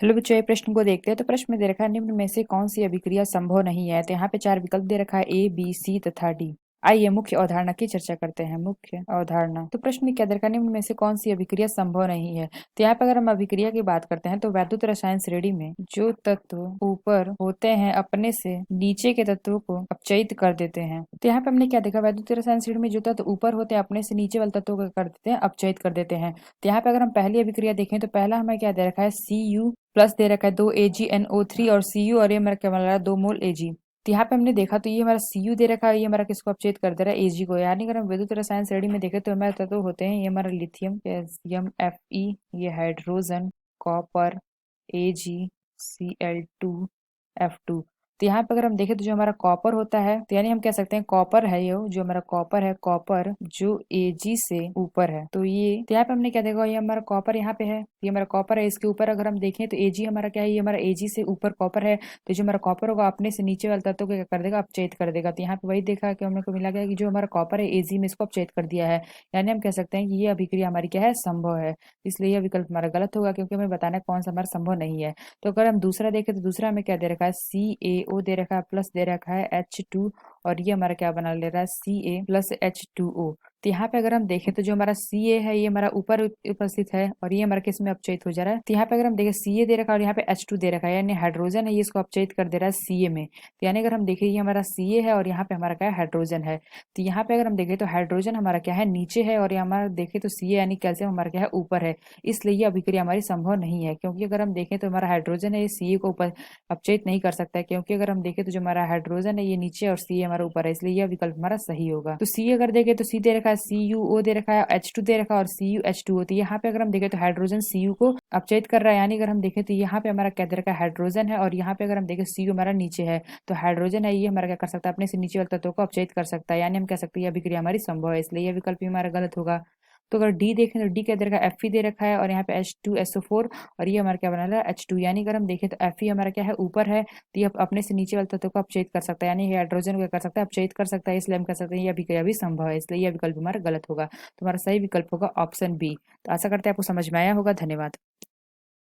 Hello बच्चों, ये प्रश्न को देखते हैं। तो प्रश्न में दे रखा है निम्न में से कौन सी अभिक्रिया संभव नहीं है। तो यहाँ पे चार विकल्प दे रखा है ए, बी, सी तथा डी। आइए मुख्य अवधारणा की चर्चा करते हैं। मुख्य अवधारणा। तो प्रश्न में क्या दे रखा है, निम्न में से कौन सी अभिक्रिया संभव नहीं है। तो यहाँ पे अगर हम अभिक्रिया की बात करते हैं तो वैद्युत रसायन श्रेणी में जो तत्व ऊपर होते हैं अपने से नीचे के तत्वों को अपचयित कर देते हैं। तो यहाँ पे हमने क्या देखा, वैद्युत रसायन श्रेणी में जो तत्व ऊपर होते हैं अपने से नीचे वाले तत्वों को कर देते हैं, अपचयित कर देते हैं। तो यहाँ पे अगर हम पहली अभिक्रिया देखें तो पहला हमें क्या दे रखा है, Cu प्लस दे रखा है 2 AgNO3 और Cu, और ये हमारा क्या बन रहा है 2 मोल Ag। तो यहाँ पे हमने देखा तो ये हमारा Cu दे रखा है, ये हमारा किसको अपचेत कर दे रहा है, Ag को। यानी अगर हम विद्युत रसायन श्रेणी में देखें तो हमारे तत्व होते हैं, ये हमारा लिथियम, कैल्शियम Fe, ये हाइड्रोजन, कॉपर, AgCl2F2। तो यहाँ पे अगर हम देखें तो जो हमारा कॉपर होता है, तो यानी हम कह सकते हैं कॉपर है, ये जो हमारा कॉपर है, कॉपर जो Ag से ऊपर है। तो ये, तो यहाँ पे हमने क्या देखा, ये हमारा कॉपर यहाँ पे है, ये हमारा कॉपर है, इसके ऊपर अगर हम देखें तो Ag हमारा क्या है, ये हमारा Ag से ऊपर कॉपर है। तो जो हमारा कॉपर होगा अपने से नीचे वाले तत्व को क्या कर देगा, अपचयित कर देगा। तो यहाँ पे वही देखा कि हमने को मिला गया कि जो हमारा कॉपर है Ag में इसको अपचयित कर दिया है। यानी हम कह सकते हैं कि ये अभिक्रिया हमारी क्या है, संभव है। इसलिए यह विकल्प हमारा गलत होगा, क्योंकि हमें बताना है कौन सा हमारा संभव नहीं है। तो अगर हम दूसरा देखें तो दूसरा हमें क्या दे रखा है, CaO दे रखा है, प्लस दे रखा है H2, और ये हमारा क्या बना ले रहा है, Ca प्लस H2O। तो यहाँ पे अगर हम देखें तो जो हमारा Ca है ये हमारा ऊपर उपस्थित है, और ये हमारा किस में अपचयित हो जा रहा है। तो यहाँ पे अगर हम देखें Ca दे रखा है और यहाँ पे H2 दे रखा है, यानी हाइड्रोजन है, ये इसको अपचयित कर दे रहा है Ca में। तो यानी अगर हम देखें ये हमारा Ca है और यहाँ पे हमारा क्या है, हाइड्रोजन है। तो यहाँ पे अगर हम देखें तो हाइड्रोजन हमारा क्या है, नीचे है, और यहाँ हमारा देखें तो Ca यानी कैल्शियम हमारा क्या है, ऊपर है। इसलिए ये अभिक्रिया हमारी संभव नहीं है, क्योंकि अगर हम देखें तो हमारा हाइड्रोजन है, ये Ca को ऊपर अपचयित नहीं कर सकता है, क्योंकि अगर हम देखें तो जो हमारा हाइड्रोजन है ये नीचे और Ca हमारा ऊपर है। इसलिए यह विकल्प हमारा सही होगा। तो C अगर देखें तो C दे रखा है, CuO दे रखा है, H2 दे रखा है और CuH2O। तो यहाँ पे अगर हम देखें तो हाइड्रोजन Cu को अपचयित कर रहा है। यानी अगर हम देखें तो यहाँ पे हमारा क्या दे रखा है, हाइड्रोजन है, और यहाँ पे अगर हम देखें Cu हमारा नीचे है। तो हाइड्रोजन है, ये हमारा क्या कर सकता है, अपने से नीचे वाले तत्वों को अपचयित कर सकता है। यानी हम कह सकते हैं यह अभिक्रिया हमारी संभव है। इसलिए यह विकल्प भी हमारा गलत होगा। तो अगर डी देखें तो डी क्या दे रखा है, Fe दे रखा है, और यहाँ पे H2SO4, और ये हमारा क्या बना रहा है, H2। यानी अगर हम देखें तो Fe हमारा क्या है, ऊपर है। तो ये अपने से नीचे वाले तत्व को अपचयित कर सकता है, यानी हाइड्रोजन को क्या कर सकता है, अपचयित कर सकता है। इसलिए हम कह सकते हैं यह अभिक्रिया भी संभव है। इसलिए यह विकल्प हमारा गलत होगा। तो हमारा सही विकल्प होगा ऑप्शन बी। तो आशा करते हैं आपको समझ में आया होगा। धन्यवाद।